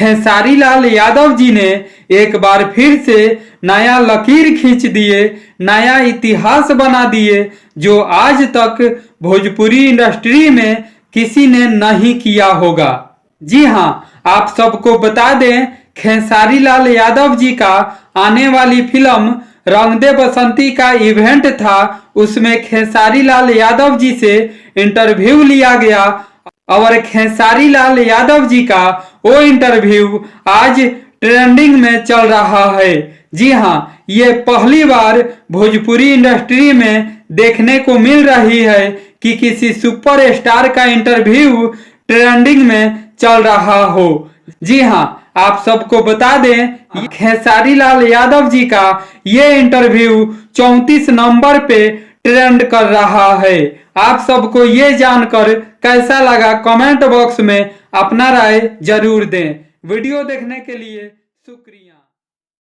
खेसारी लाल यादव जी ने एक बार फिर से नया लकीर खींच दिए, नया इतिहास बना दिए जो आज तक भोजपुरी इंडस्ट्री में किसी ने नहीं किया होगा। जी हाँ, आप सबको बता दें, खेसारी लाल यादव जी का आने वाली फिल्म रंग दे बसंती का इवेंट था। उसमें खेसारी लाल यादव जी से इंटरव्यू लिया गया और खेसारी लाल यादव जी का वो इंटरव्यू आज ट्रेंडिंग में चल रहा है। जी हाँ, ये पहली बार भोजपुरी इंडस्ट्री में देखने को मिल रही है कि किसी सुपर स्टार का इंटरव्यू ट्रेंडिंग में चल रहा हो। जी हाँ, आप सबको बता दें, खेसारी लाल यादव जी का ये इंटरव्यू 34 नंबर पे ट्रेंड कर रहा है। आप सबको ये जानकर कैसा लगा, कमेंट बॉक्स में अपना राय जरूर दें। वीडियो देखने के लिए शुक्रिया।